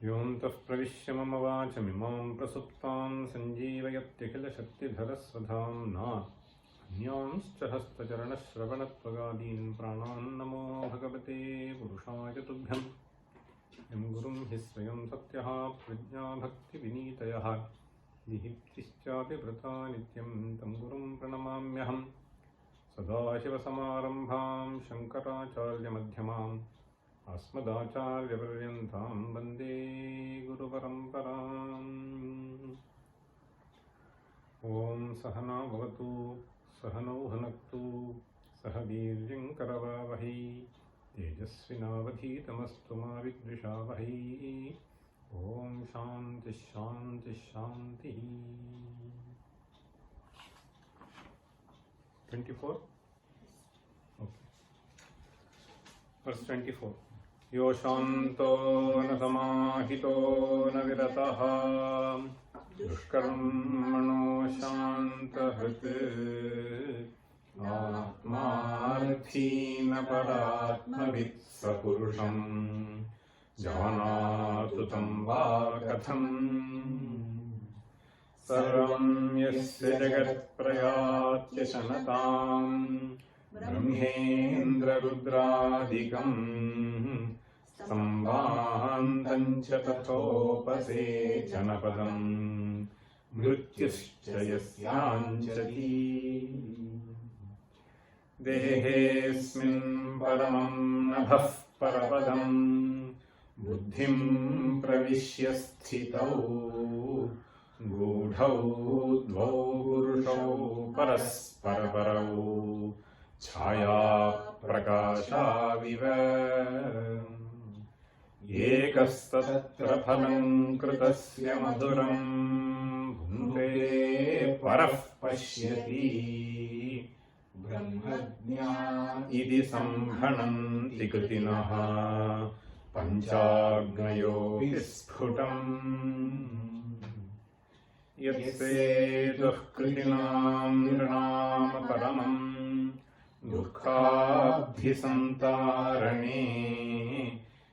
योऽन्तः प्रविश्य मम वाचमिमां प्रसुप्तां सञ्जीवयत्यखिलशक्तिधरस्वधाम्ना अन्यांश्च हस्तचरणश्रवणत्वगादीन् प्राणान् नमो भगवते पुरुषाय तुभ्यम्। यं गुरुं हि स्वयं सत्यः प्रज्ञाभक्तिविनीतयः विहिप्तिश्चापि व्रता नित्यं तं गुरुं प्रणमाम्यहम्। सदाशिवसमारम्भां शङ्कराचार्यमध्यमाम् अस्मदाचार्यपर्यन्तां वन्दे गुरुपरम्पराम्। ॐ सहना भवतु सहनौ भुनक्तु सह वीर्यं करवावहै तेजस्विनावधीतमस्तु मा विद्विषावहै। ॐ शान्तिः शान्तिः शान्तिः। 24 okay. Verse 24. यो शान्तो न समाहितो न विरतः दुष्कर्मणो शान्तहृत् आत्मार्थी न परात्मवित् स पुरुषं जानातु तं वा कथम्। सर्वं यस्य जगत्प्रयात्य शनताम् ब्रह्मेन्द्ररुद्रादिकम् संवाहन्तं च तथोपसेचनपदम् मृत्युश्च यस्याञ्चति। देहेऽस्मिन् परमं नभः परपदम् बुद्धिं प्रविश्य स्थितौ गूढौ द्वौ पुरुषौ परस्परपरौ छाया प्रकाशाविव। एकस्तत्र फलं कृतस्य मधुरं भुङ्क्ते परः पश्यति ब्रह्मज्ञा इति सम्भणन्ति कृतिनः पञ्चाग्नयो विस्फुटम्। यत्सेतुः कृतिनां नृणां परमं दुःखाब्धिसन्तारणे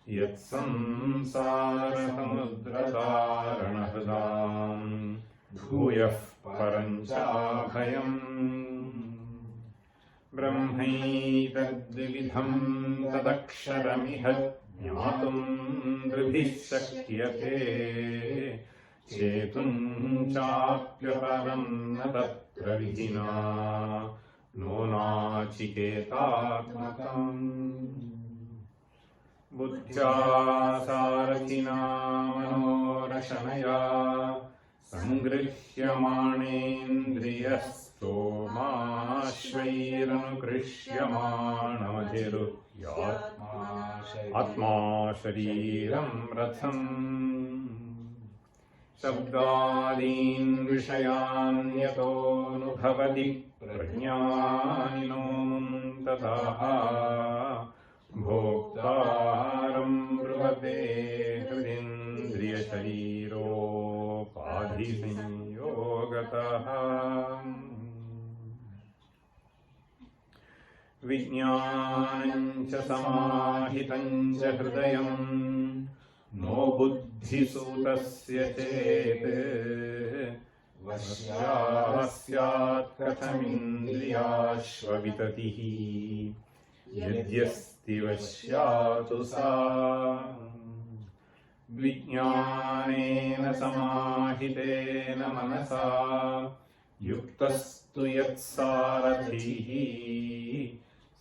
यत्संसारसमुद्रतारणहृदां भूयः परं चाभयम्। ब्रह्मैतद्विविधं तदक्षरमिह ज्ञातुं दृभिः शक्यते चेतुं चाप्यपरं न तत्र विधिना नो नाचिकेतात्मकम्। बुद्ध्या सारथिना मनोरशनया संगृह्यमाणेन्द्रियस्तोमाश्वैरनुकृष्यमाणमधिरुह्यात्मा शरीरं रथम्। शब्दादीन् विषयान् यतोऽनुभवति प्रज्ञानिनो ततः भोक्तारं ब्रुवते हृदिन्द्रियशरीरोपाधिसंयोगतः। विज्ञानं च समाहितं च हृदयं नो बुद्धिसूतस्य चेत् वश्यात् कथमिन्द्रियाश्वविततिः यद्यस्ति वश्यातु सा। विज्ञानेन समाहितेन मनसा युक्तस्तु यत्सारथिः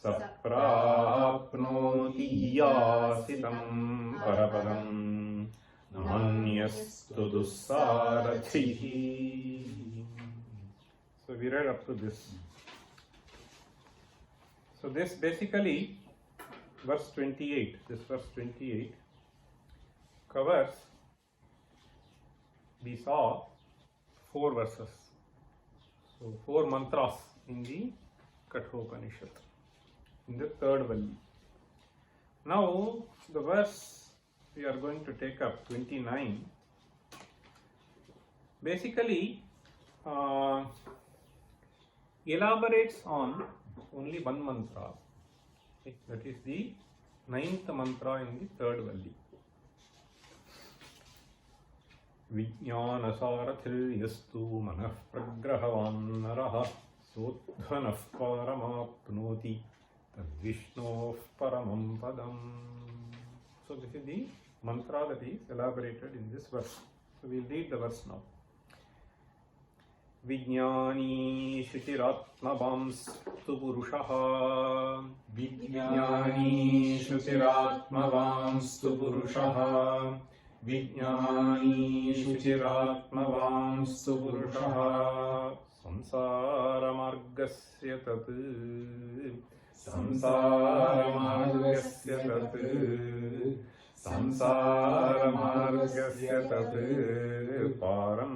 स प्राप्नोति यासितं परपदम् नान्यस्तु दुस्सारथिः। So we read up to this. So this basically verse 28, this verse 28 covers, we saw 4 verses, so 4 mantras in the Kathopanishad in the 3rd valli. Now the verse we are going to take up, 29, basically elaborates on only one mantra. That is the 9th mantra in the 3rd valli. Vijnanasarathiyastu manah pragrahavan naraha sodhanah paramapnoti tadvishnoh paramam padam. So this is the mantra that is elaborated in this verse. So we will read the verse now. Vijnani shutiratmavamstu purushaha. Vijnani shutiratmavamstu purushaha. Vijnani shutiratmavamstu purushaha. Samsaramargasya tat. Samsaramargasya tat. Samsaramargasya tat. Param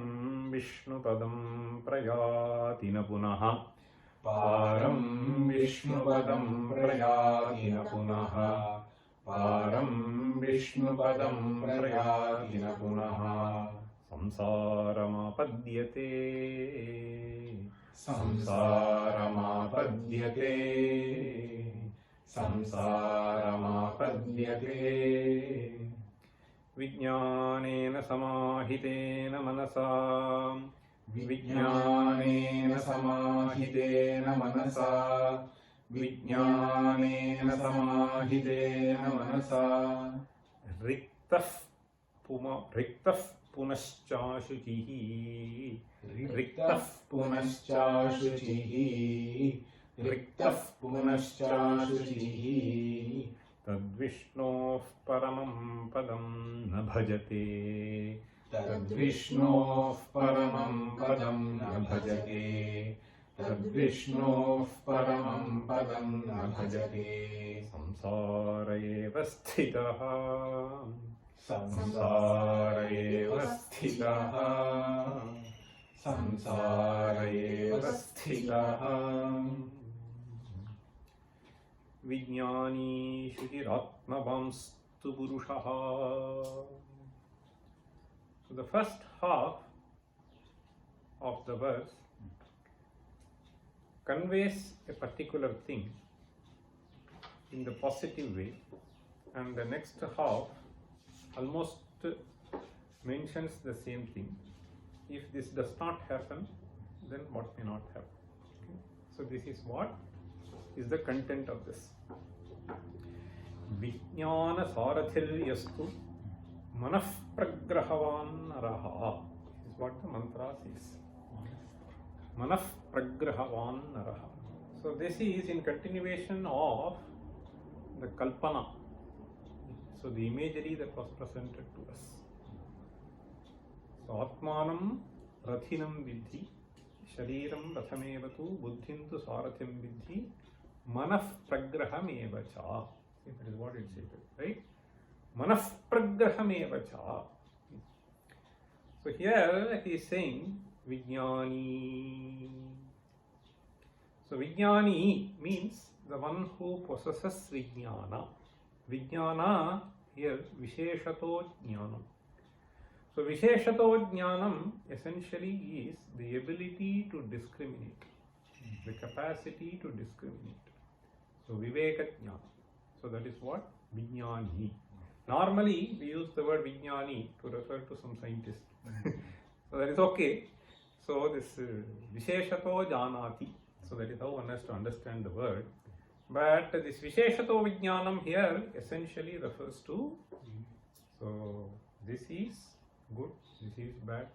Vishnupadam prayati na punaha. Param Vishnupadam prayati na punaha. Param Vishnupadam prayati na punaha. Samsaramapadyate. Samsaramapadyate. Samsaramapadyate. Vijnanena samahitena manasa. Vijnanena samahitena manasa. Vijnanena samahitena manasa. Riktah punaschashuchihi. Riktah punaschashuchihi. Riktah punaschashuchihi. Tadvishnoh paramam padam na bhajate. Tadvishnoh paramam padam na bhajate. Tadvishnoh paramam padam na bhajate. Samsara eva sthitaha. Samsara eva sthitaha. Samsara eva sthitaha. Vijnani shutiratmavamstu purushaha. So the first half of the verse conveys a particular thing in the positive way, and the next half almost mentions the same thing. If this does not happen, then what may not happen. Okay? So this is what is the content of this. Vijnana sarathiyastu manah pragrahavan naraha is what the mantra says. Manah pragrahavan naraha. So this is in continuation of the kalpana. So the imagery that was presented to us. So Atmanam rathinam vidhi, shariram rathamevatu, buddhintu sarathim vidhi, manah pragrahamevacha. That is what it says, right? Manah pragrahamevacha. So here he is saying Vijnani. So Vijnani means the one who possesses Vijnana. Vijnana here Visheshato Jnanam. So Visheshato Jnanam essentially is the ability to discriminate, the capacity to discriminate. So Viveka Jnana. So that is what Vijnani. Normally we use the word Vijnani to refer to some scientist. So that is okay. So this Visheshato Janati. So that is how one has to understand the word. But this Visheshato Vijnanam here essentially refers to, so this is good, this is bad,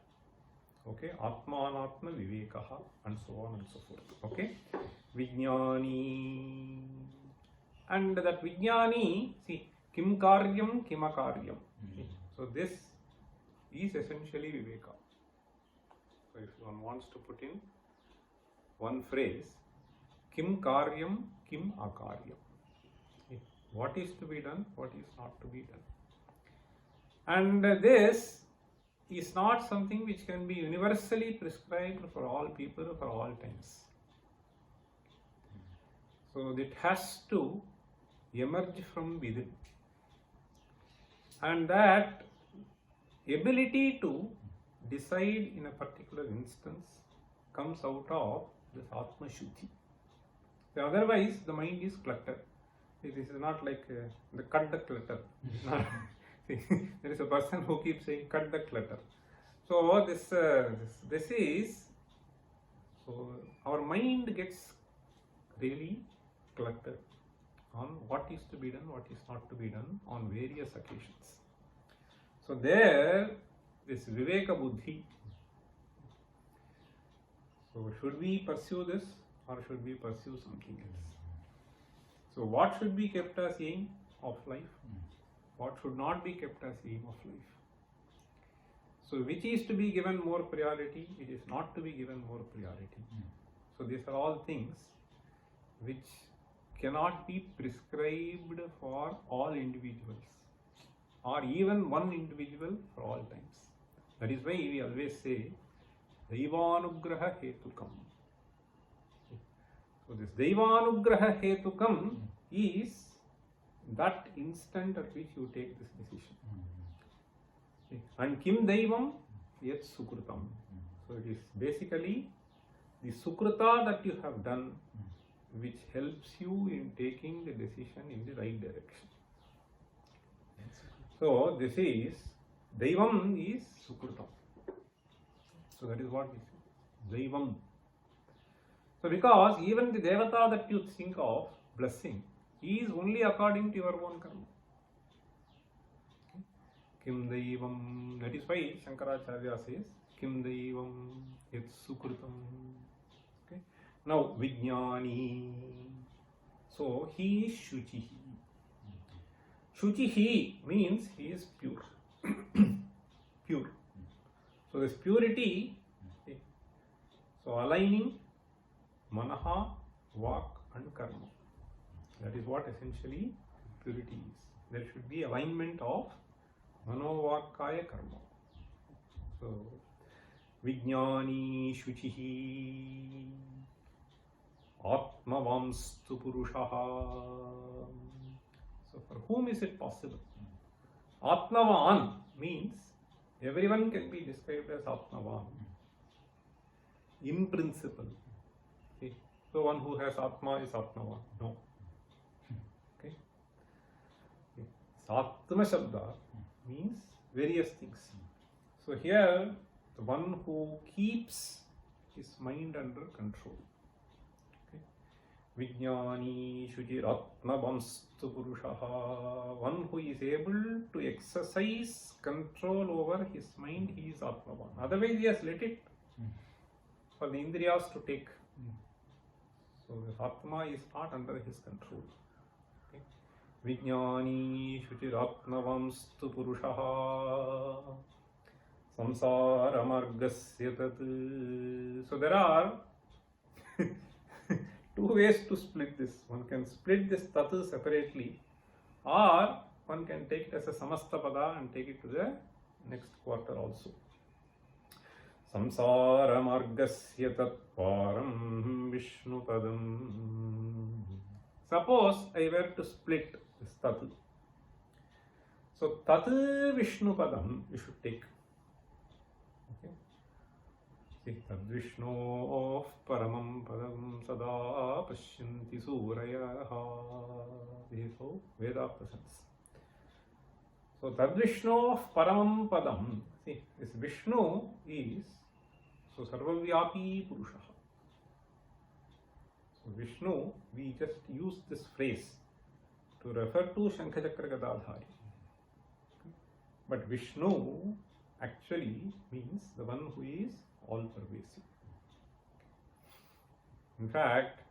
okay, Atma Anatma Vivekaha and so on and so forth, okay, Vijnani. And that Vijnani, see, Kim Karyam, Kim Akaryam. So this is essentially Viveka. So if one wants to put in one phrase, Kim Karyam, Kim Akaryam. What is to be done, what is not to be done. And this is not something which can be universally prescribed for all people for all times. So it has to emerge from within. And that ability to decide in a particular instance comes out of this Atma Shuddhi. So otherwise, the mind is cluttered. See, this is not like the cut the clutter. See, there is a person who keeps saying cut the clutter. So this is, so our mind gets really cluttered on what is to be done, what is not to be done on various occasions. So there, this Viveka Buddhi. So should we pursue this or should we pursue something else? So what should be kept as aim of life? What should not be kept as aim of life? So which is to be given more priority, it is not to be given more priority. So these are all things which cannot be prescribed for all individuals or even one individual for all times. That is why we always say Daivanugraha Hetukam. So this Daivanugraha Hetukam is that instant at which you take this decision. And Kim Daivam Yat Sukrutam. So it is basically the Sukrata that you have done which helps you in taking the decision in the right direction. So this is Daivam is Sukrutam. So that is what we say. Daivam. So because even the Devata that you think of blessing is only according to your own karma. Kim Daivam. That is why Shankaracharya says Kim Daivam Yat Sukrutam. Okay. Now Vijnani. So he is Shuchihi. Shuchihi means he is pure. Pure. So this purity, so aligning Manaha, Vak and Karma. That is what essentially purity is. There should be alignment of Mano, Vakaya, Karma. So Vijnani Shuchihi Atmavamstu Purushaha. So for whom is it possible? Atmavan means everyone can be described as Atmavan in principle. Okay. So one who has Atma is Atmavan. No. Okay. Atma Shabda means various things. So here the one who keeps his mind under control. Vijnani Shuchiratma Vamstu Purushaha. One who is able to exercise control over his mind, he is Atmavan. Otherwise, he has let it for the Indriyas to take. So, the Atma is not under his control. Okay. Vijnani Shuchiratma Vamstu Purushaha Samsara Margasya Tat. So, there are two ways to split this. One can split this tatu separately, or one can take it as a samasta pada and take it to the next quarter also. Samsara margasya tat param Vishnu padam. Suppose I were to split this tatu. So tatu Vishnu padam you should take. Tadvishnoh paramam padam sada pashyanti surayaha. This is how Veda presents. So Tadvishnoh paramam padam. See, this Vishnu is so Sarvavyapi Purushaha. So Vishnu, we just use this phrase to refer to Shankhachakra Gadadhari. But Vishnu actually means the one who is all pervasive. In fact,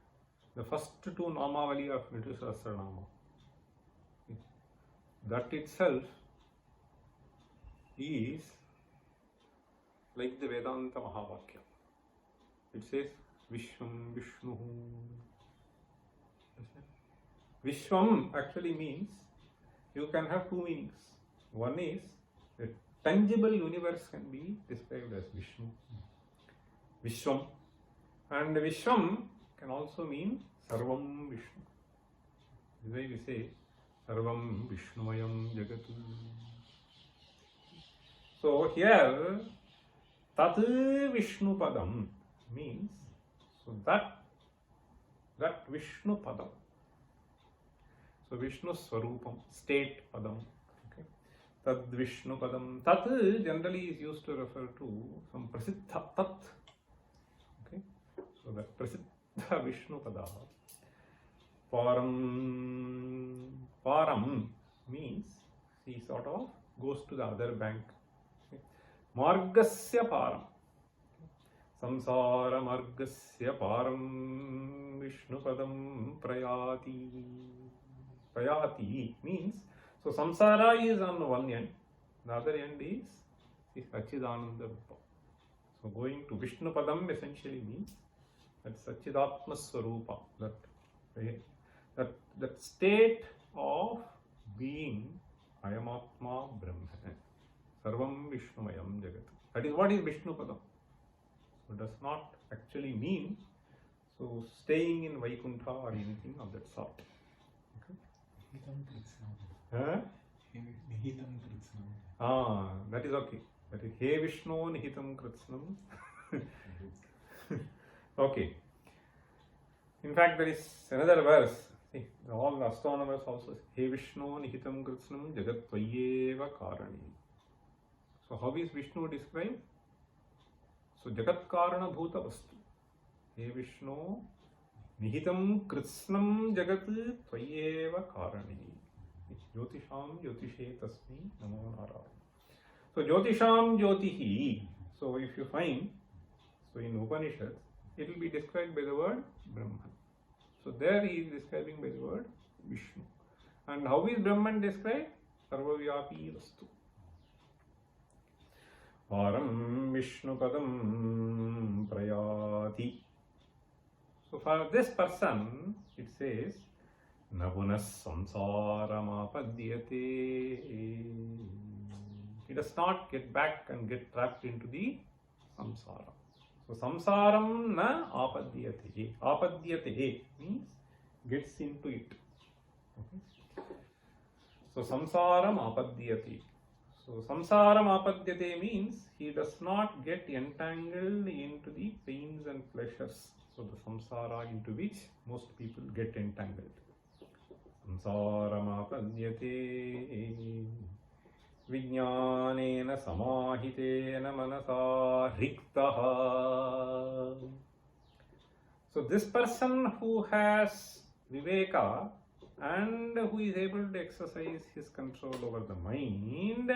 the first two Namavali of Vishnu Sahasranama, that itself is like the Vedanta Mahavakya. It says Vishwam Vishnu. Vishwam actually means you can have two meanings. One is the tangible universe can be described as Vishnu. Vishwam. And Vishwam can also mean Sarvam Vishnu. This is why we say Sarvam Vishnumayam Jagat. So here Tat Vishnu Padam means so that Vishnu Padam. So Vishnu Swarupam, state Padam. Okay. Tad Vishnu Padam. Tat generally is used to refer to some Prasiddha Tat. Okay. So that Prasiddha Vishnu Pada. Param means he sort of goes to the other bank. Okay. Margasya Param. Samsara Margasya Param Vishnu Padam Prayati. Prayati means, so samsara is on one end, the other end is Sachidananda Rupa. So going to Vishnu Padam essentially means that Sachidatma Swarupa, that state of being Ayamatma Brahma, Sarvam Vishnumayam Jagat. That is what is Vishnu Padam. So it does not actually mean so staying in Vaikuntha or anything of that sort. That is okay. That is He Vishnu Nihitam Kritsnam. Okay. In fact, there is another verse. See, all the astronomers also say, He Vishnu Nihitam Kritsnam Jagat Tvayeva Karani. So how is Vishnu described? So Jagat Karana Bhuta Vastu. He Vishnu Nihitam Kritsnam Jagat Tvayeva Karani. Jyotisham Jyotishe Tasmi Namo Narayana. So Jyotisham Jyotihi. So if you find, so in Upanishads, it will be described by the word Brahman. So there he is describing by the word Vishnu. And how is Brahman described? Sarvavyapi Vastu. Param Vishnu Padam Prayati. So for this person, it says, Nabunas Samsaram Apadyate. He does not get back and get trapped into the samsara. So samsaram na apadyate. Apadyate means gets into it. Okay. So samsaram apadyate. So samsaram apadyate means he does not get entangled into the pains and pleasures. So the samsara into which most people get entangled. Samsaram apadyate. Vijnanena samahitena manasa riktaha. So this person who has viveka and who is able to exercise his control over the mind,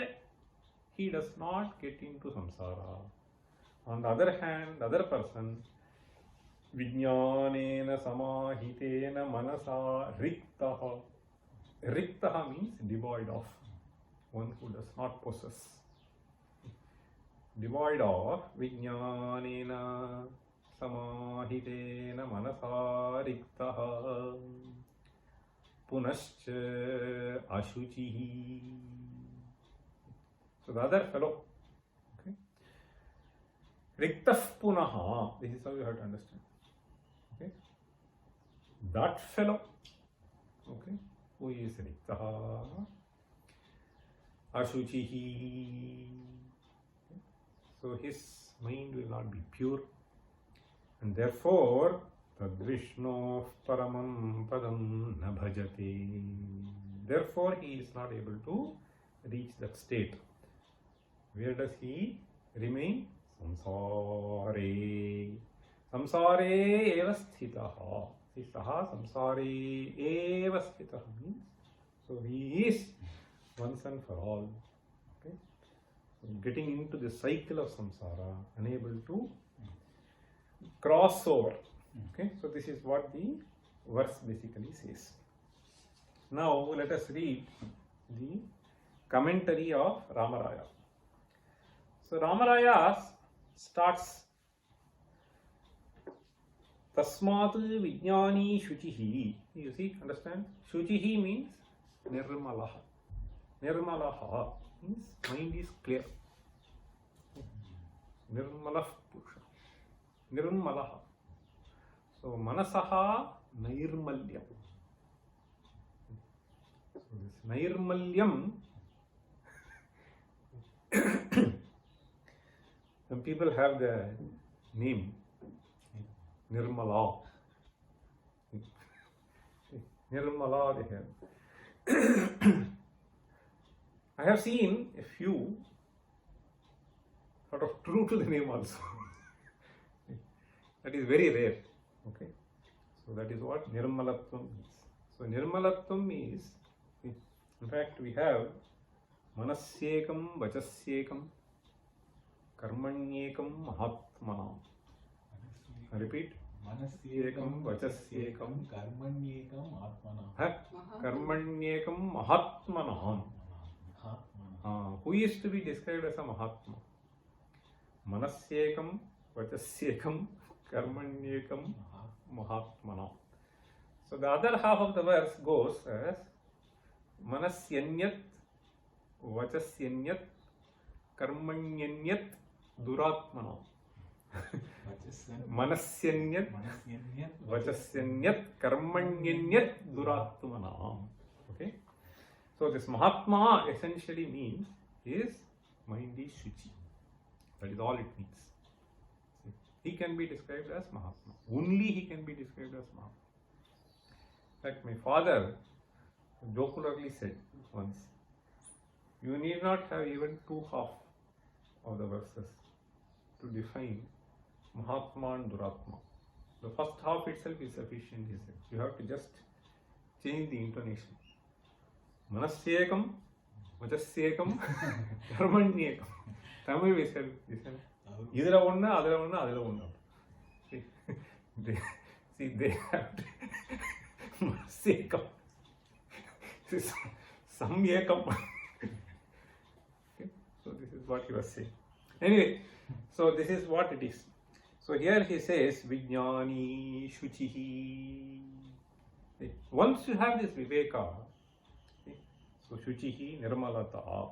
he does not get into samsara. On the other hand, the other person, Vijnanena samahitena manasa riktaha. Riktaha means devoid of. One who does not possess. Devoid of Vijnanena samahitena manasa riktaha. Punascha ashuchihi. So the other fellow. Okay. Riktah punaha. This is how you have to understand. Okay. That fellow. Okay. Who is Riktah? Ashuchihi. So his mind will not be pure, and therefore Tadvishno Paramam Padam na bhajate. Therefore he is not able to reach that state. Where does he remain? Samsare. Samsare eva sthitaha. Saha samsare eva sthitaha means so he is once and for all. Okay? So getting into the cycle of samsara, unable to cross over. Okay? So this is what the verse basically says. Now let us read the commentary of Ramaraya. So Ramaraya starts Tasmat Vijnani Shuchihi. You see, understand? Shuchihi means Nirmalaha. Nirmalaha means mind is clear. Nirmalah Purusha. Nirmalaha. So Manasaha Nirmalyam. Nirmalyam. Some people have the name Nirmala. Nirmala they have. I have seen a few sort of true to the name also. That is very rare. Okay. So that is what Nirmalatvam is. So Nirmalatvam is, in fact, we have Manasyekam, Vachasyekam, Karmanyekam, Mahatmanam. I repeat. Manasyekam, Vachasyekam, Karmanyekam, Atmanam. Karmanyekam, Mahatmanam. Who is to be described as a Mahatma? Manasyekam, Vachasyekam, Karmanyekam, Mahatmanam. So the other half of the verse goes as Manasyanyat, Vachasyanyat, Karmanyanyat, Duratmanam. Manasyanyat, Vachasyanyat, Karmanyanyat, Duratmanam. Okay. So this Mahatma essentially means his mind is Shuchi. That is all it means. He can be described as Mahatma. Only he can be described as Mahatma. In fact, my father jocularly said once, you need not have even two half of the verses to define Mahatma and Duratma. The first half itself is sufficient, he said. You have to just change the intonation. Manasyekam, Vachasyekam, Karmanyekam. Tamil we said, idhula onna, adhula onna, adhula onna. See, they have to Manasyekam. Samyekam. Okay, so this is what he was saying. Anyway, so this is what it is. So here he says, Vijnani Shuchihi. Once you have this Viveka, so Shuchihi Nirmalata,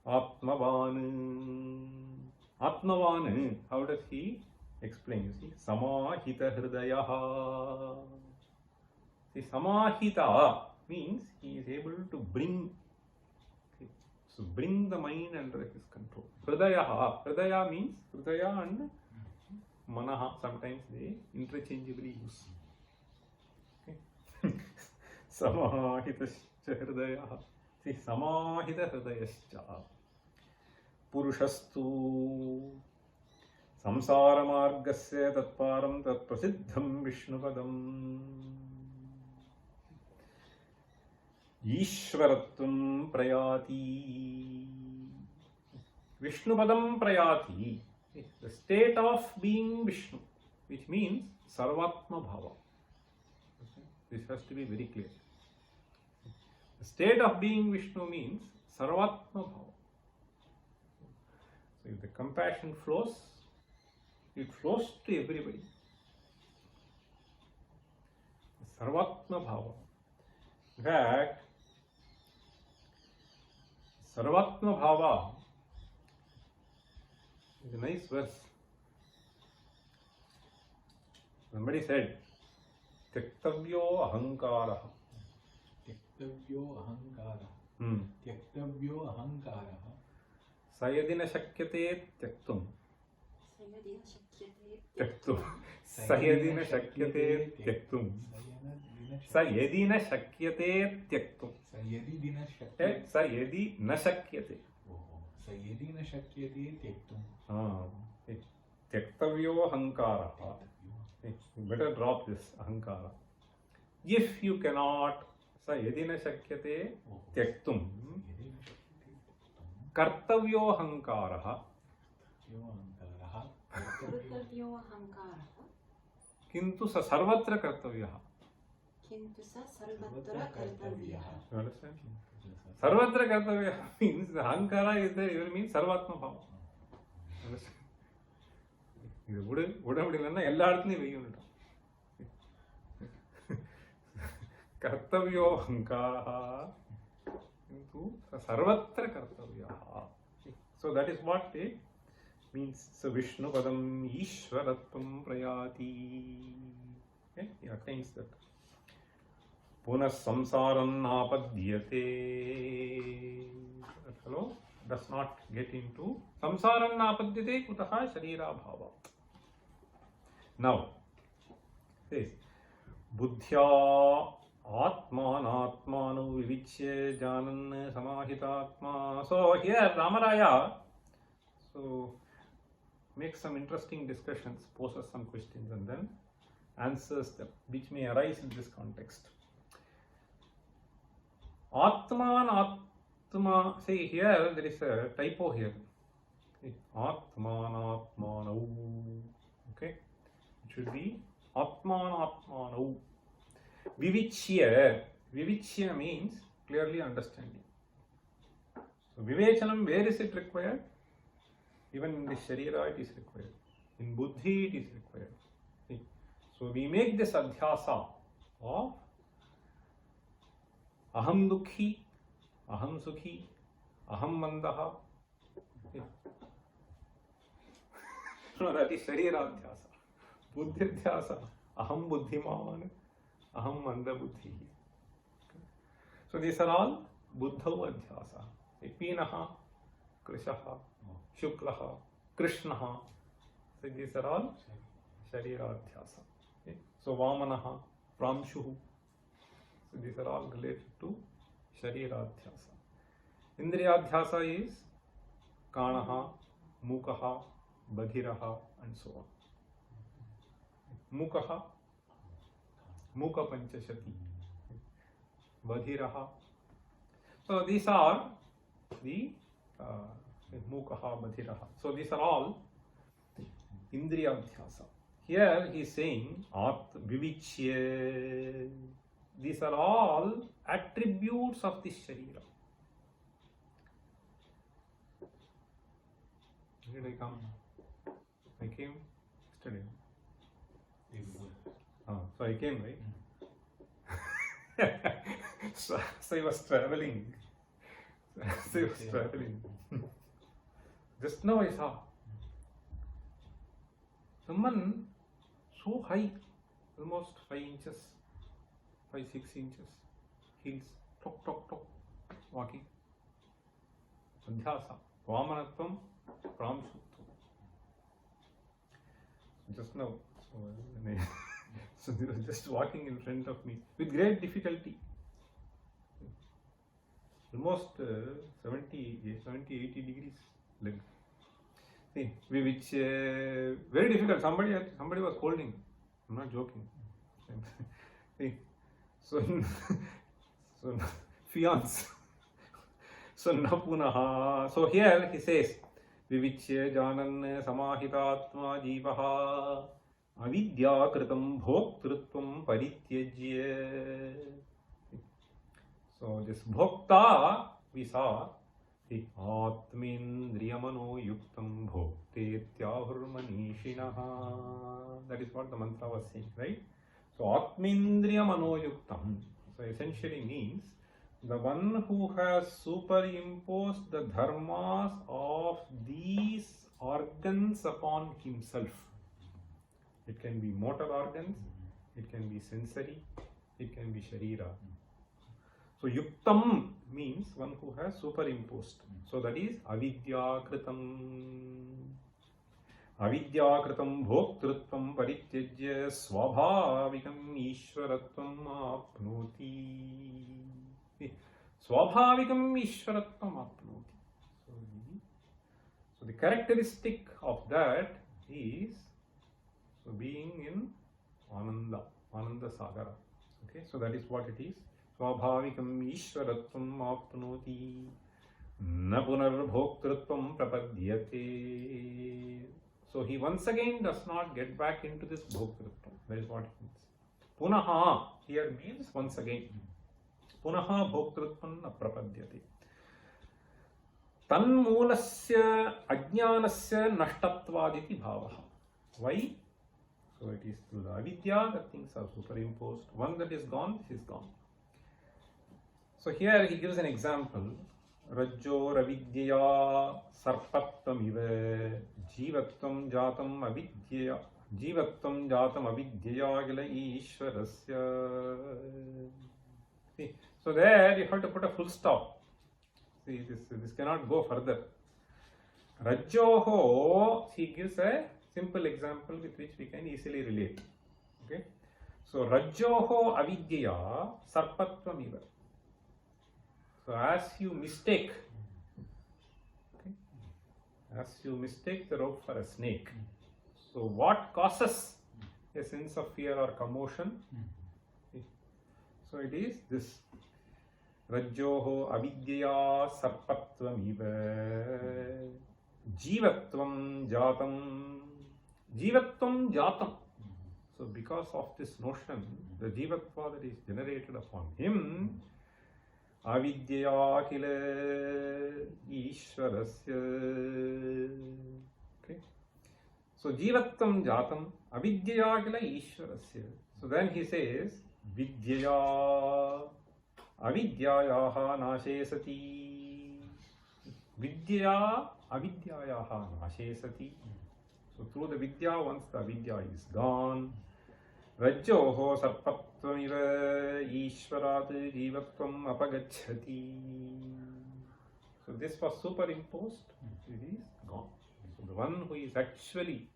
Atmavan. Atmavan, how does he explain? You see, Samahita Hridayaha. See, Samahita means he is able to bring, so bring the mind under his control. Hridayaha. Hridaya means Hridaya and Manaha. Sometimes they interchangeably use. Okay. Samahita Hridayaha. See, Samahita Hridayascha. Purushastu Samsara Margasya Tatparam Tat Prasiddham Vishnupadam Ishvaratvam Prayati. Vishnupadam Prayati. The state of being Vishnu, which means Sarvatma Bhava. This has to be very clear. The state of being Vishnu means Sarvatma Bhava. So if the compassion flows, it flows to everybody. Sarvatma Bhava. In fact, Sarvatma Bhava is a nice verse. Somebody said, Tyaktavyo Ahankaraha. Tyaktavyo Ahankaraha. Tyaktavyo Ahankaraha. Sayadina Shakyate Tyaktum. Sayadina Shakyate Tyaktum. Sayadina Shakyate Tyaktum. Sayadina Shakyate. Sayadina Shakyate. Sayadina Shakyate Tyaktum. Tyaktavyo Ahankaraha. You better drop this Ahankara. If you cannot, Sayadina Shakyate Tyaktum. Kartavyo Ahankaraha. Kintu sa sarvatra kartavyaha. You understand? Sarvatra kartavyaha means the Ahankara is there, even means Sarvatma Bhava. Understand? இது உடம்புல எல்லா இடத்துலையும் வெய்யணும். கர்த்தவியோ அஹங்காரா கிந்து சர்வத்திர kartavyaha. So that is what it means. So Vishnu padam Ishvaratvam prayati. Okay, he attains that. पुनः संसारं नापद्यते. That fellow does not get into samsaram napadyate kutah sharirabhava. Now, says buddhya atmanatmanu vivichye janan samahitatma. So here Ramaraya makes some interesting discussions, poses some questions, and then answers them, which may arise in this context. Atman Atma, say here there is a typo here. Atman Atmanau. Okay, it should be Atman Atmanau. Vivichya. Vivichya means clearly understanding. So Vivechanam, where is it required? Even in the Sharira it is required. In Buddhi it is required. See? So we make this adhyasa of Aham Dukhi, Aham Sukhi, Aham Mandaha. No, that is Sharira adhyasa. Buddhi adhyasa, Aham Buddhiman, Aham Manda Buddhi. So these are all Buddhau adhyasa. Pinaha, Krishaha, Shuklaha, Krishnaha. So these are all Sharira adhyasa. Okay? So Vamanaha, Pramshuhu. So these are all related to Sharira adhyasa. Indriya adhyasa is Kanaha, Mukaha, Badhiraha, and so on. Mukaha, Muka Panchashati, Badhiraha. So these are the Mukaha, Badhiraha. So these are all Indriya adhyasa. Here he is saying Vivichya. These are all attributes of this Sharira. Where did I come? I came yesterday. So I came, right? So I was traveling. Just now I saw someone so high, almost 5 inches, 5-6 inches, heels, tok tok tok, walking. Adhyasa, Vamanatvam, Pramshutvam. Just now, so they were just walking in front of me with great difficulty. Almost 70-80 degrees leg. See, which very difficult. Somebody was holding. I'm not joking. See, so fiance. So napunaha. So here he says, Vivichya janan samahitatma jivaha avidya kritam bhoktrutvam parityajya. So this bhokta we saw the atmendriyamano yuktam bhokte tyahurmanishinaha. That is what the mantra was saying, right? So atmendriyamano yuktam. So essentially means the one who has superimposed the dharmas of these organs upon himself. It can be motor organs, it can be sensory, it can be sharira. So yuktam means one who has superimposed. So that is avidya kritam. Avidya kritam bhoktrutvam parityajya swabhavikam ishwaratvam apnoti. Swabhavikam ishwaratvam apnoti. So the characteristic of that is being in Ananda Sagara. Okay, so that is what it is. Swabhavikam ishwaratvam apnoti na punarbhoktrutvam prapadyate. So he once again does not get back into this bhoktrutvam. That is what it means. Punaha here means once again. Punaha bhoktrutvam na prapadyate. Tanmulasya ajnanasya nashtatvaditi bhavaha. Why? So it is through the avidya that things are superimposed. One that is gone, this is gone. So here he gives an example. Rajjo ravidya sarpattam iva jivattam jatam avidya jivattam jatam avidyaya gila ishwarasya. See, so there you have to put a full stop. See, this cannot go further. Rajyoho, he gives a simple example with which we can easily relate. Okay, so Rajyoho avidya sarpatvam iva. So as you mistake, okay, as you mistake the rope for a snake, so what causes a sense of fear or commotion? So it is this Rajyoho avidya sarpatvam iva jivatvam jatam. Jivatvam jatam. So because of this notion, the jivatva that is generated upon him, avidya kila ishvarasya. Okay. So jivatvam jatam avidya kila ishvarasya. So then he says vidyaya avidyayaha nashe sati. Vidya avidyayaha nashe sati. So through the vidya, once the avidya is gone, Rajyoho sarpattvamiva ishvarat jivatvam apagacchati. So this was superimposed, it is gone. So the one who is actually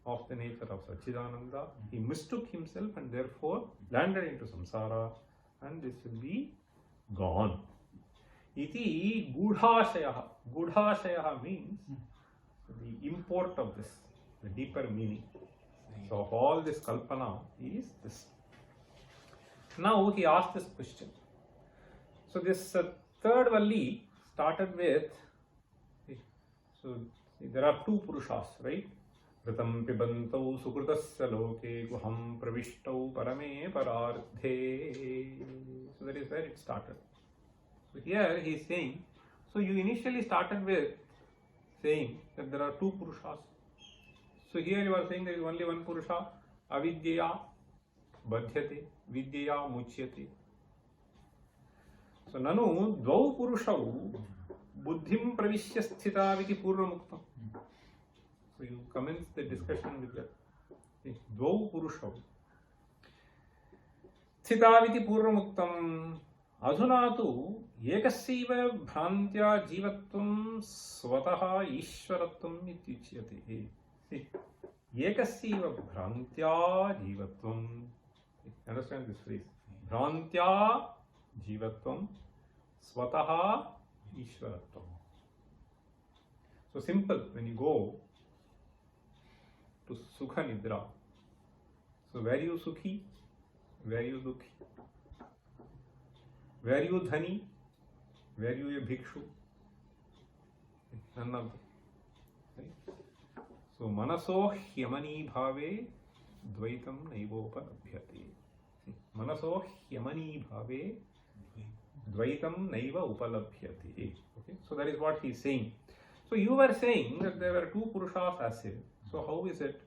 of the nature of Satchidananda, he mistook himself and therefore landed into samsara, and this will be gone. Iti gudhashayaha. Gudhashayaha means the import of this, the deeper meaning. So of all this kalpana is this. Now he asked this question. So this third valli started with, so there are two purushas, right? Ritam pibantau sukrutasya loke guham pravishtau parame parardhe. So that is where it started. So here he is saying, so you initially started with saying that there are two purushas. So here you are saying there is only one purusha, avidya badhyate, vidya muchyate. So nanu dvau purushau buddhim pravishya sthitaviti purvamuktam. So you commence the discussion with that. Dvau purushau sthitaviti purvamuktam. Adhuna tu ekasyaiva bhrantya jivatvam swataha ishvaratvam ityuchyate. Ekasyaiva bhrantya jivatvam. Understand this phrase? Bhrantya jivatvam swataha ishvaratvam. So simple, when you go to Sukha Nidra, so were you Sukhi? Were you Dukhi? Were you Dhani? Were you a Bhikshu? None of them. Right? So, manaso hyamani bhave dvaitam naivopalabhyate. Manaso hyamani bhave dvaitam naiva upalabhyate. Okay? So, that is what he is saying. So, you were saying that there were two purushas as if. So, how is it?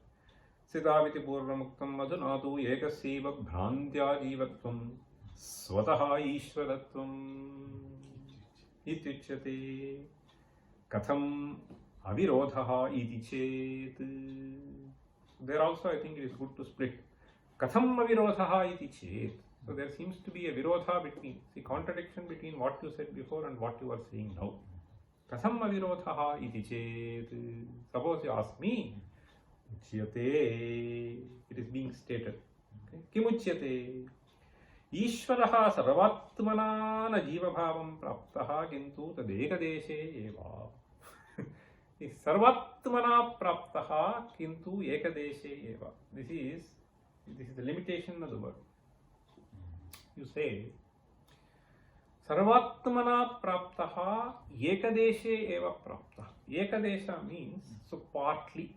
Siddhaviti purvamuktam madhunatu ekasyaiva bhrantya jivatvam swataha ishvaratvam ityuchyate katham avirodhaha iti chet. There also I think it is good to split. Katham avirodhaha iti chet. So there seems to be a virodha between, the contradiction between what you said before and what you are saying now. Katham avirodhaha iti chet. Suppose you ask me, uchyate, it is being stated. Okay? Kimuchyate? Ishvaraha sarvatmana na jiva bhavam praptaha kintu tadekadeshe eva. Sarvatmana praptaha kintu ekadeshe eva. This is the limitation of the word. You say sarvatmana praptaha ekadeshe eva praptaha. Ekadesha means so partly.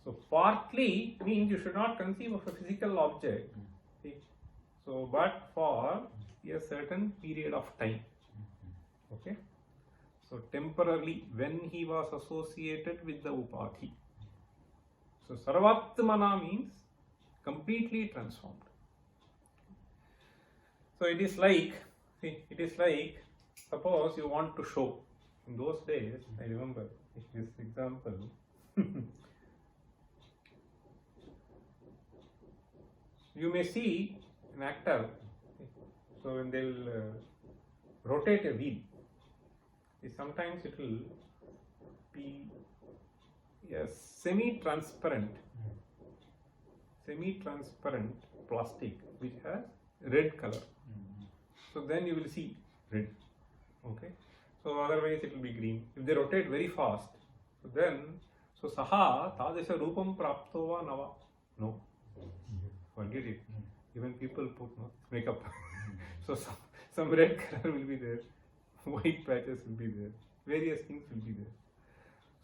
So partly means you should not conceive of a physical object. See? So but for a certain period of time. Okay. So temporarily when he was associated with the upadhi. So sarvatmana means completely transformed. So it is like, suppose you want to show. In those days, I remember this example. You may see an actor, so when they'll rotate a wheel, sometimes it will be a semi-transparent plastic which has red color. So then you will see red. Okay. So otherwise it will be green. If they rotate very fast, so saha tadasha rupam prapto va nava. No. Forget it. Even people put makeup. So some red color will be there, white patches will be there, various things will be there.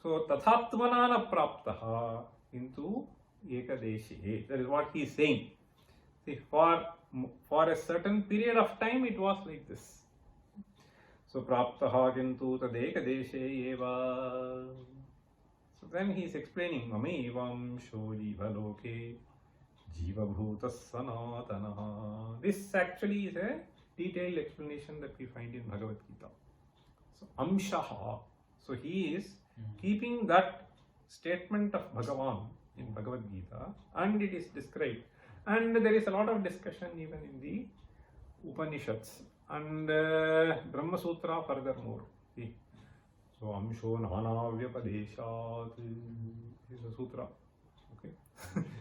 So tathatmanana praptaha into ekadeshe. That is what he is saying. See, for a certain period of time it was like this. So praptaha kintu tadekadeshe eva. So then he is explaining mamevam shodi bhaloke jiva bhuta sanatanaha. This actually is a detailed explanation that we find in Bhagavad Gita. So amshaha. So he is keeping that statement of Bhagavan in Bhagavad Gita, and it is described. And there is a lot of discussion even in the Upanishads and Brahma Sutra furthermore. See. So amsho nana vyapadeshat is a sutra. Okay.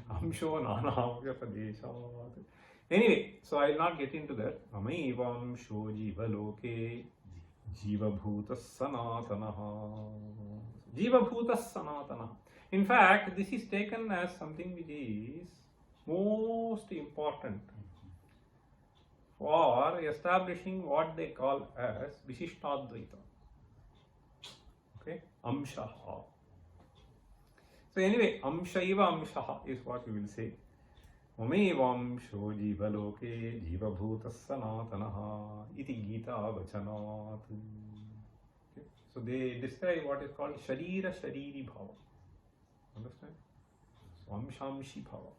Amsho nana vyapadeshat. Anyway, so I will not get into that. Amaivam sho jiva loke jiva bhuta sanatanaha. Jiva bhuta sanatanaha. In fact, this is taken as something which is most important for establishing what they call as Vishishtadvaita. Okay, Amshaha. So anyway, Amshaiva Amshaha is what you will say. Mamevam sho jiva loke jiva bhuta sanatanaha iti Gita vachanat. Okay. So they describe what is called Sharira Shariri Bhava. Understand? So Amshamshi Bhava.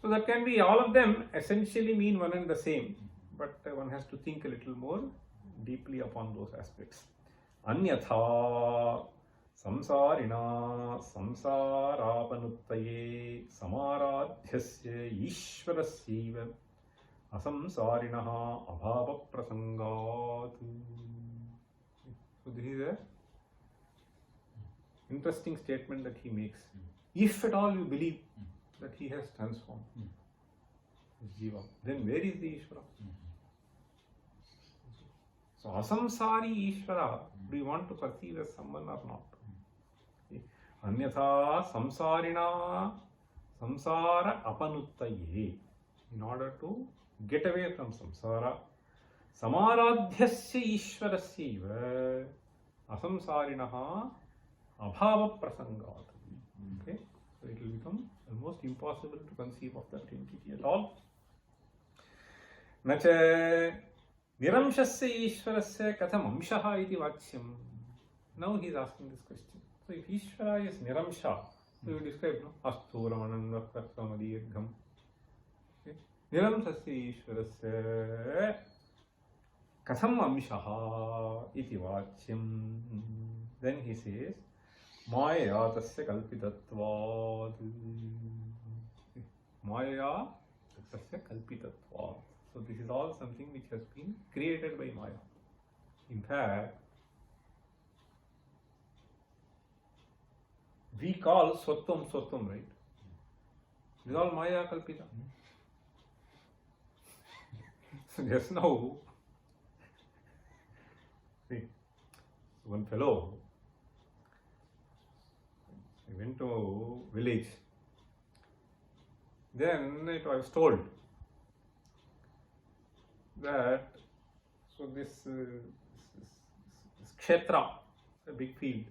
So that can be, all of them essentially mean one and the same, but one has to think a little more deeply upon those aspects. Anyatha samsarina samsarapanuttaye samaradhyasya ishvarasyaiva asamsarinaha abhava prasangat. So this is a interesting statement that he makes. If at all you believe that he has transformed Jiva, then where is the Ishvara? So asamsari Ishvara, do you want to perceive as someone or not? Anyatha samsarina samsara apanuttaye. In order to get away from samsara, samaradhyasya ishvarasyaiva asamsarinaha abhava prasangat. Okay, so it will become almost impossible to conceive of that entity at all. Nacha niramshasya ishvarasya katham amshaha iti vachyam. Now he is asking this question. So if Ishvara is niramsha, so you describe, no? Astu ramananda karsamadiyagam. Niramshasya ishvarasya katham amshaha iti vachyam. Then he says, Maya tasya kalpitatvad. Maya tasya kalpitatvad. So this is all something which has been created by Maya. In fact, we call Swatvam, right? This is all Maya kalpita. So just now, see, one fellow, he went to village. Then it was told that, so this kshetra, a big field,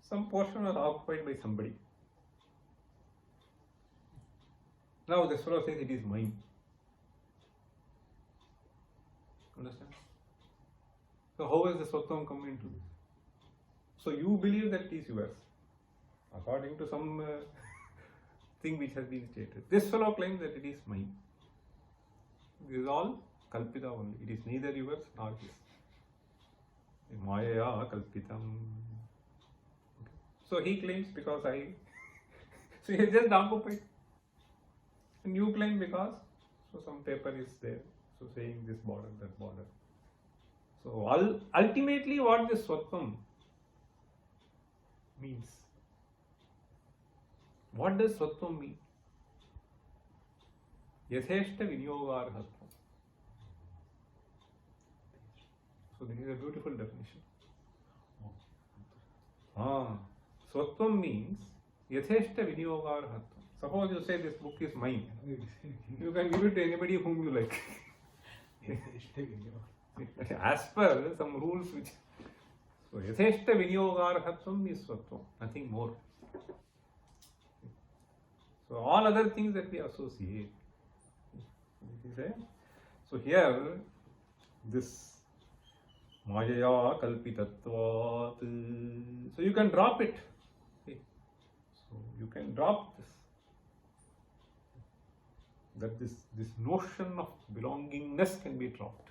some portion was occupied by somebody. Now this fellow says it is mine. Understand? So how is the Swatvam come into this? So you believe that it is yours, according to some thing which has been stated. This fellow claims that it is mine. This is all kalpita only. It is neither yours nor his. Maya kalpitam. Okay. So he claims because so he has just occupied. a new plane because so some paper is there, so saying this border, that border. So ultimately what this Svatvam means. What does Svatvam mean? Yatheshta Vinyogarhatvam. So this is a beautiful definition. Svatvam means Yatheshta Vinyogarhatvam. Suppose you say this book is mine. You can give it to anybody whom you like. As per some rules which. So Yatheshta Vinyogarhatvam is Svatvam, nothing more. So all other things that we associate. So here, this Mayaya Kalpitatvat. So you can drop it. So you can drop this. That this notion of belongingness can be dropped.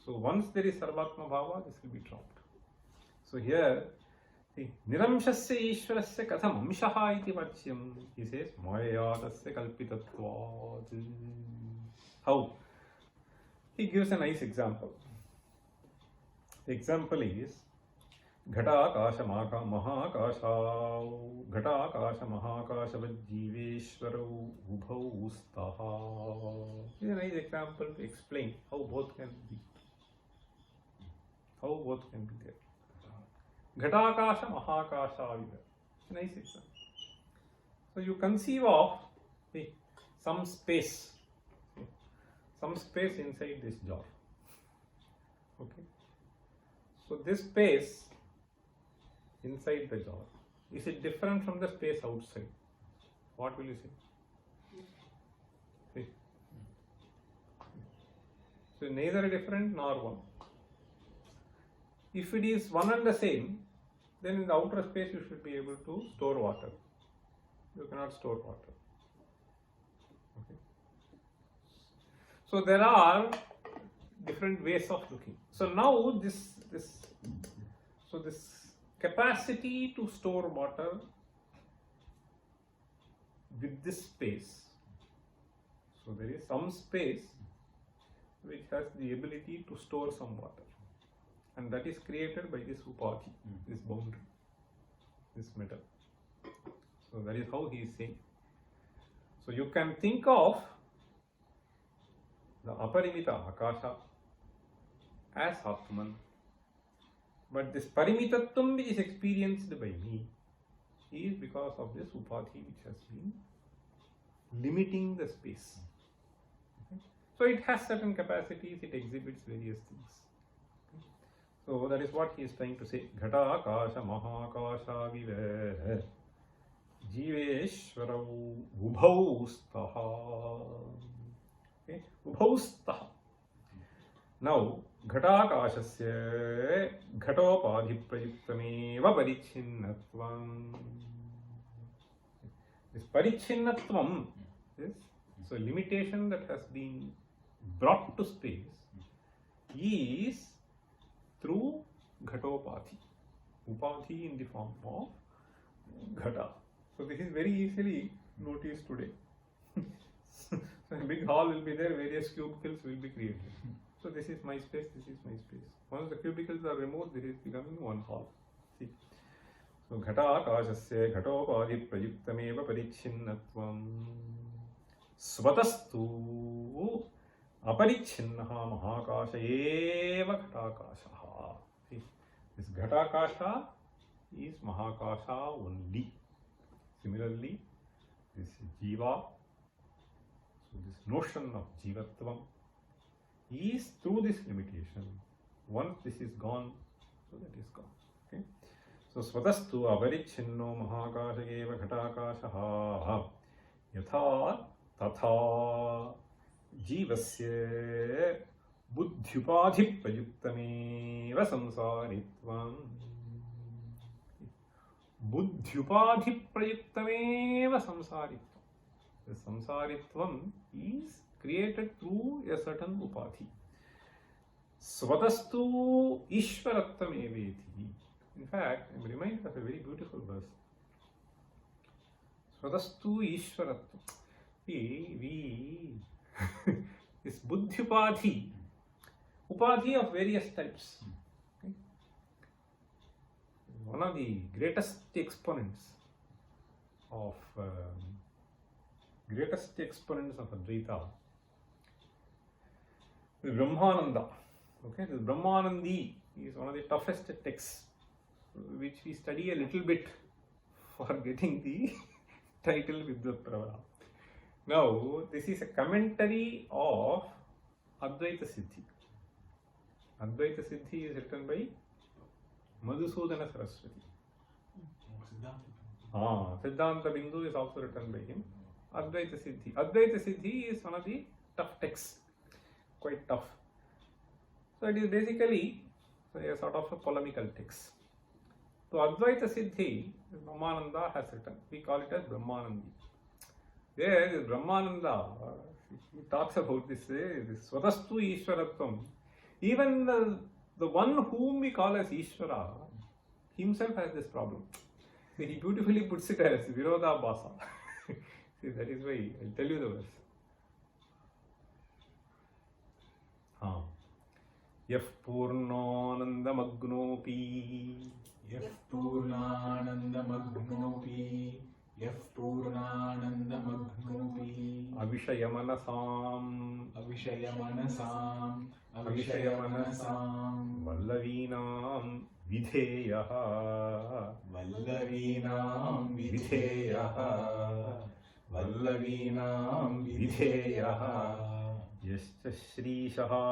So once there is Sarvatma Bhava, this will be dropped. So here, Niramshasya Ishwarasya Katham Amshaha iti Vachyam. He says, Maya Tasya Kalpitatvat. How? He gives a nice example. The example is Ghata Akasha Mahakasha Vajjiveshwarau Ubhau Staha. This is a nice example to explain how both can be. How both can be there. Ghata Akasha Mahakasha. It's a nice example. So you conceive of some space inside this jar. Okay. So this space inside the jar, is it different from the space outside? What will you say? See? So neither different nor one. If it is one and the same, then in the outer space you should be able to store water. You cannot store water. Okay. So there are different ways of looking. So now this capacity to store water with this space. So there is some space which has the ability to store some water, and that is created by this upadhi, this boundary, this metal. So that is how he is saying. So you can think of the aparimita akasha as Atman, but this parimitatvam which is experienced by me is because of this upadhi which has been limiting the space. Okay? So it has certain capacities, it exhibits various things. Okay? So that is what he is trying to say. Ghata Akasha Mahakasha Vive Jiveshwarau Ubhau Staha. Okay? Ubhau Staha. Now, Ghatakashasya Ghatopadhi Prayuktameva Parichinnatvam. This Parichinnatvam, yes, so limitation that has been brought to space is through Ghatopadhi. Upadhi in the form of Ghata. So this is very easily noticed today. So a big hall will be there, various cubicles will be created. So this is my space, this is my space. Once the cubicles are removed, there is becoming one hall. See? So Ghata Akashasya Ghatopadhi Prayuktameva Parichinnatvam Svatastu Aparichinnaha Mahakasha Eva Ghatakasha. See? This Ghatakasha is Mahakasha only. Similarly, this Jiva, so this notion of Jivatvam is through this limitation. Once this is gone, so that is gone. Okay. So Svatastu Avarichinno Mahakasha Eva Ghatakasha Yatha Tatha Jivasya Buddhyupadhi Prayuktameva Samsaritvam. Buddhyupadhi Prayuktameva Samsaritvam. The Samsaritvam is created through a certain upadhi. Svatastu Ishvarattam Eveti. In fact, I am reminded of a very beautiful verse. Svatastu Ishvarattam. we this buddhi upadhi of various types. Okay? One of the greatest exponents of Advaita is Brahmananda. Okay, this Brahmanandi is one of the toughest texts which we study a little bit for getting the title Vidyutpravara. Now, this is a commentary of Advaita Siddhi. Advaita Siddhi is written by Madhusudana Saraswati. Siddhanta Bindu is also written by him. Advaita Siddhi is one of the tough texts, quite tough. So it is basically a sort of a polemical text. So Advaita Siddhi, Brahmananda has written. We call it as Brahmanandi. There is Brahmananda, he talks about this Swatastu Ishwaratvam. Even the one whom we call as Ishvara, himself has this problem. So he beautifully puts it as Virodhabhasa. See, that is why I'll tell you the verse. Yaf Purnanandamagnopi Yaf Purnanandamagnopi Yaf Purnanandamagnopi Avishayamanasam Vallavinam Videyaha Yascha Shrishaha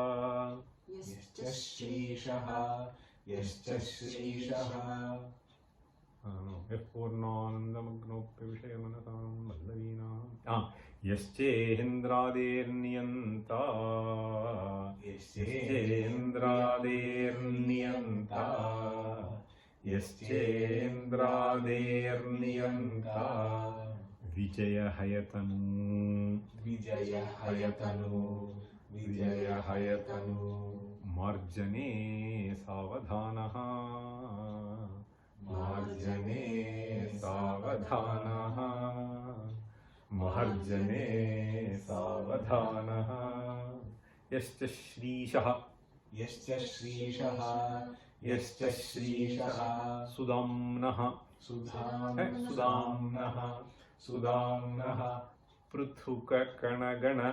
Purnanandamagnopi Vishayamanasam Vallavinam Yascendradirniyanta Vijayahayatanu Marjane Savadhanaha Maharjane Savadhanaha Yascha Shrishaha Sudamnaha Pruthuka Kanagana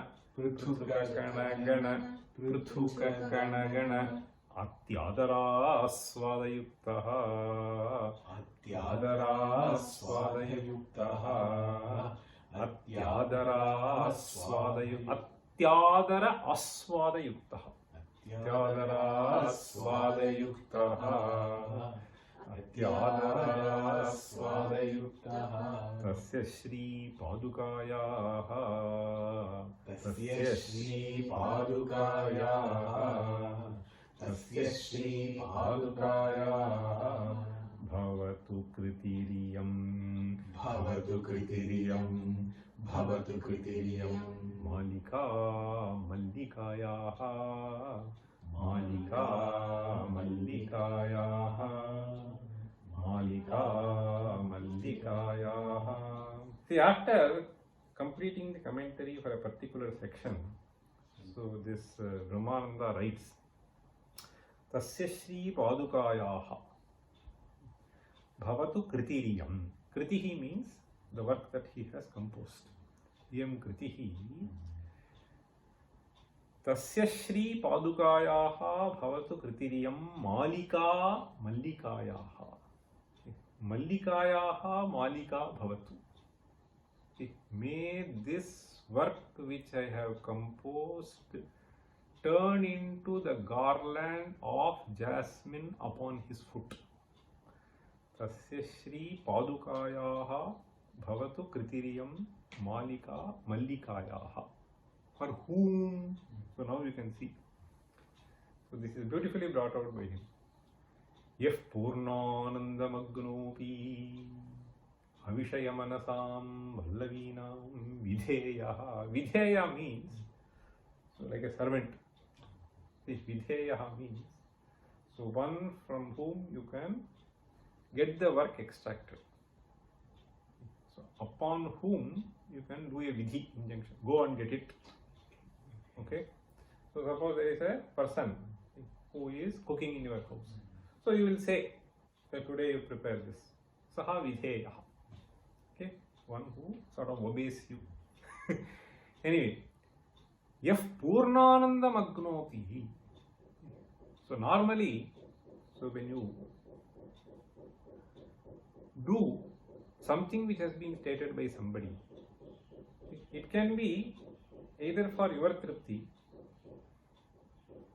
Atyadarasvadayuktaha Tasya Shri Padukayaha Bhavatu Kritiriyam Malika Mallikayaha See, after completing the commentary for a particular section, so this Brahmananda writes, Tasya Shri Padukayaha Bhavatu Kritiriyam. Kritihi means the work that he has composed. Iyam Kritihi. Tasya Shri Padukayaha Bhavatu Kritiriyam Malika Mallikayaha. Mallikayaha Malika Bhavatu. May this work which I have composed turn into the garland of jasmine upon his foot. Tasya Shri Padukayaha Bhavatu Kritiriyam Malika Mallikayaha. For whom? So now you can see. So this is beautifully brought out by him. Yaf Purnanandamagnopi Avishayamanasam Vallavinam Videyaha. Videya means, so like a servant. This Videyaha means, so one from whom you can get the work extracted. So upon whom you can do a vidhi injunction. Go and get it. Okay. So suppose there is a person who is cooking in your house. So you will say that today you prepare this. Saha vidheya. Okay. One who sort of obeys you. Anyway, yaf purnananda magnopi. So normally, so when you do something which has been stated by somebody, it can be either for your tripti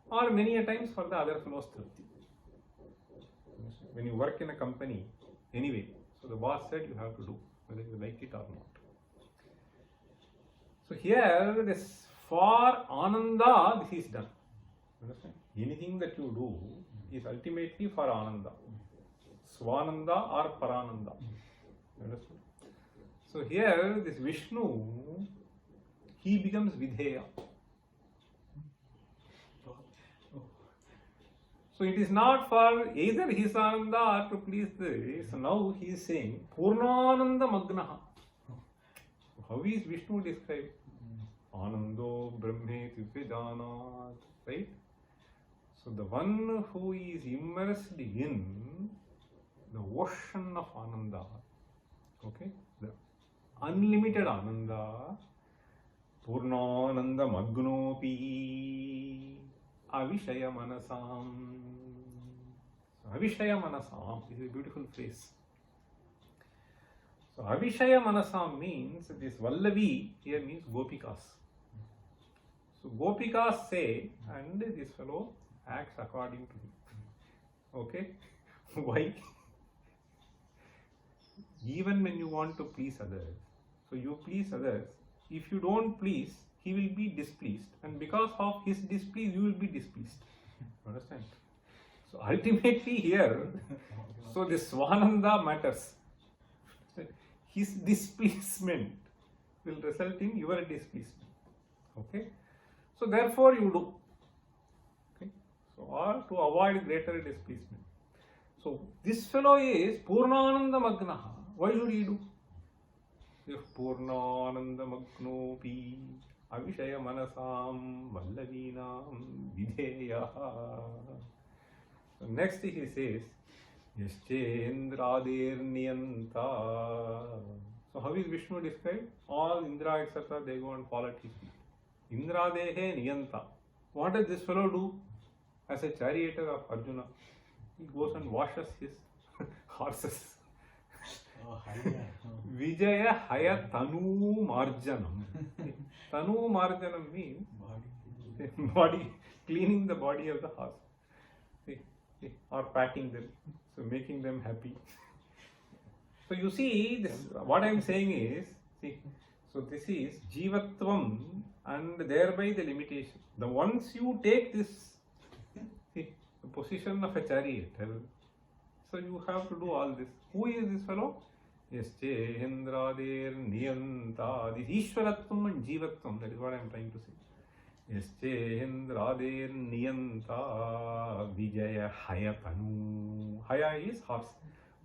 or many a times for the other fellow's tripti. When you work in a company, anyway, so the boss said you have to do, whether you like it or not. So here, this for Ananda, this is done. Understand? Anything that you do is ultimately for Ananda. Swananda or Parananda. Understand? So here, this Vishnu, he becomes Vidheya. So it is not for either his Ananda or to please this. So now he is saying Purnananda Magnaha. How is Vishnu described? Anando Brahmeti Vidanat. Right? So the one who is immersed in the ocean of Ananda, okay, the unlimited Ananda, Purnananda Magnopi Avishaya Manasam. Avishaya Manasam is a beautiful phrase. So Avishaya Manasam means this Vallavi here means Gopikas. So Gopikas say, and this fellow acts according to him. Okay? Why? Even when you want to please others, so you please others, if you don't please, he will be displeased, and because of his displease, you will be displeased. Understand? So ultimately here, so this Swananda matters. His displeasement will result in your displeasement. Okay? So therefore you do. Okay? So or to avoid greater displeasement. So this fellow is Purnananda Magnaha. Why should he do? If Purnananda Magnopi Avishaya Manasam Vallavinam Vidheya. So next he says Yaschendradir Niyanta. So how is Vishnu described? All Indra etc. they go and fall at his feet. Indradehe Niyanta. What does this fellow do? As a charioteer of Arjuna, he goes and washes his horses. Vijaya Haya Tanu Marjanam. Tanu Marjanam means body, cleaning the body of the horse. Or patting them, so making them happy. So you see, this, what I am saying is, see, so this is Jivatvam and thereby the limitation. The once you take this, see, the position of a charioteer, so you have to do all this. Who is this fellow? Yaschendradir Niyanta. This Ishwaratvam and Jivatvam, that is what I am trying to say. Yaschendradir Niyanta Vijaya Hayatanu. Haya is horse.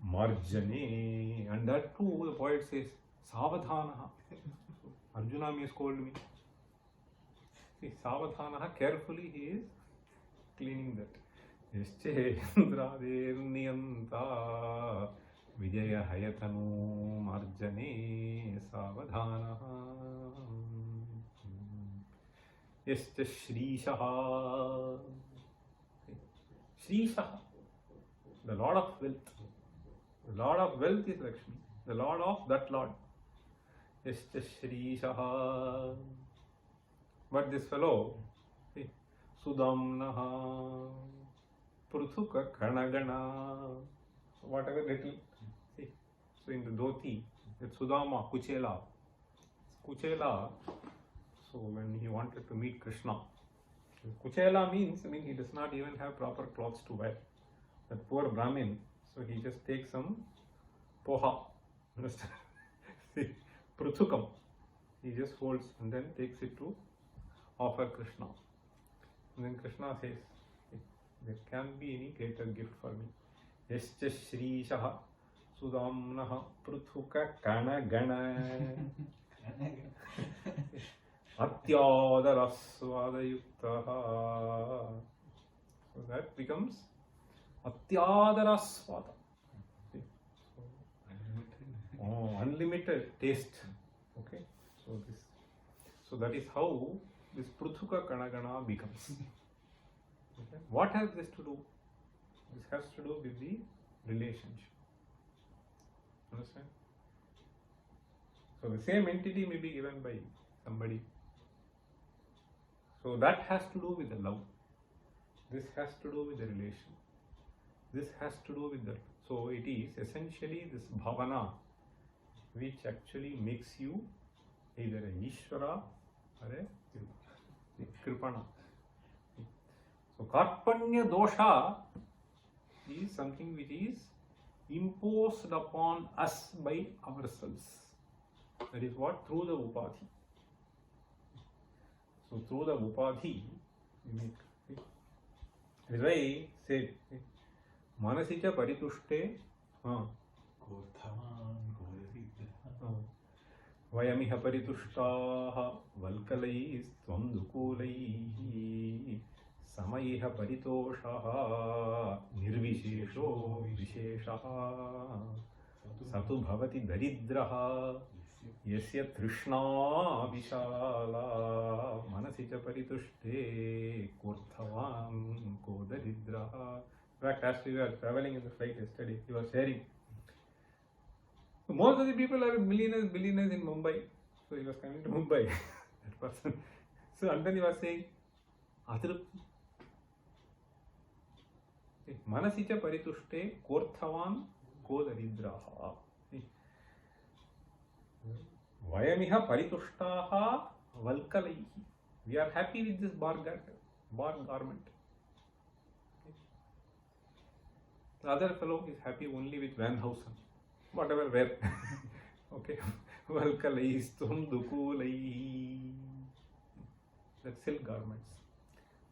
Marjane. And that too, the poet says, Savadhanaha. Arjuna may scold me. See, Savadhanaha, carefully he is cleaning that. Yaschendradir Niyanta Vijaya Hayatanu Marjane Savadhanaha. Yascha Shrishaha. Shrishaha, the Lord of wealth. The Lord of wealth is Lakshmi. The Lord of that Lord. Yascha Shrishaha. But this fellow, see, Sudamnaha, Pruthuka Kanagana, whatever little, see, so in the dhoti, that Sudama, Kuchela. Kuchela, so when he wanted to meet Krishna, Kuchela means, he does not even have proper clothes to wear. That poor Brahmin, so he just takes some poha, understand? See, Pruthukam, he just folds and then takes it to offer Krishna. And then Krishna says, there can be any greater gift for me. Yascha Shrishaha Sudamnaha Pruthuka Kana Gana. Atyadarasvadayuktaha. So that becomes Atyadarasvada. Oh, unlimited taste. Okay. So that is how this Pruthuka Kanagana becomes. Okay. What has this to do? This has to do with the relationship. Understand? So the same entity may be given by somebody. So that has to do with the love. This has to do with the relation. This has to do with the. So it is essentially this bhavana which actually makes you either a Ishvara or a Kripana. So Karpanya dosha is something which is imposed upon us by ourselves. That is what? Through the upadhi. So through the upadhi, you make. That is why I said, manasicha paritushte vayamiha paritushtaha valkalaiistvam dukulaihi samaiha paritoshaha nirvishesho visheshaha satu bhavati daridraha yasya trishna vishala manasicha paritushte kurthavan ko daridraha. In fact, as we were traveling in the flight yesterday, he was sharing. So most of the people are millionaires in Mumbai. So he was coming to Mumbai, that person. So and then he was saying, Atrupti. Manasicha paritushte korthavan ko daridraha. Vayamiha paritushtaha valkalaihi. We are happy with this bar garment. The other fellow is happy only with Van Housen, whatever wear. Okay. Valkalaistum dukulai. That silk garments.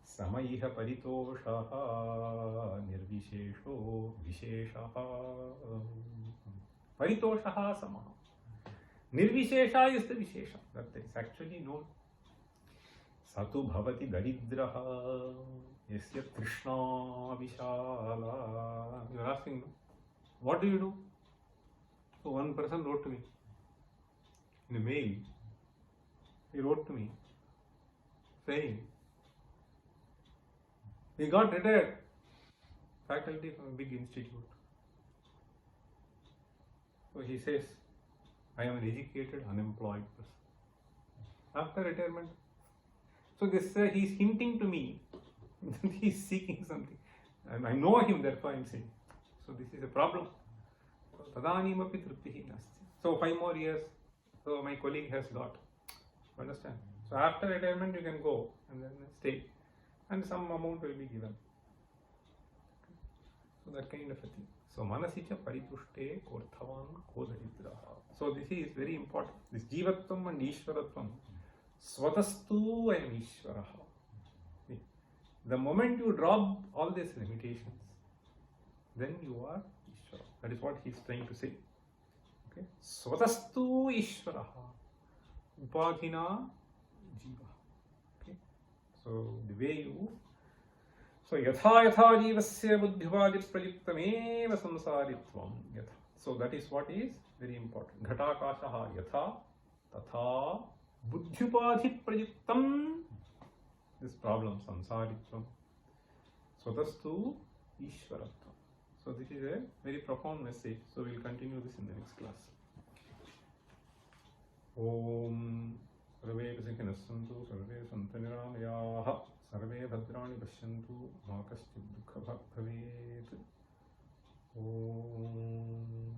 Samaiha paritoshaha nirvishesho visheshaha. Paritoshaha samaha. Nirvishesha is the vishesha. That is actually known. Satu bhavati daridraha. Yasya trishna vishala. You are asking, what do you do? So one person wrote to me in a mail. He wrote to me saying he got retired faculty from a big institute. So he says, I am an educated, unemployed person. After retirement, so this he is hinting to me that he is seeking something. And I know him, therefore I am saying. So this is a problem. Tadanimapi triptihi nasti. So 5 more years. So my colleague has got. Understand? So after retirement you can go and then stay. And some amount will be given. So that kind of a thing. So manasicha paritushte korthavan kodaridraha. So this is very important. This jivatvam and ishvaratvam. Svatastu I am ishvaraha. The moment you drop all these limitations, then you are Ishvara. That is what he is trying to say. Okay? Svatastu Ishvaraha. Upadhina Jiva. Okay? So the way you. So yatha yatha jivasya buddhivadi prayuktameva samsaritvam yatha. So that is what is very important. Ghatakashaha yatha tatha buddhipadhi prayuktam. This problem, samsaritvam. Svatastu Ishvaratvam. So this is a very profound message. So we will continue this in the next class. Om Sarve Kasikina Santu Sarve Santaniramayaha Sarve Bhadrani Pasyantu Ma Kaschid Dukha Bhavet. Om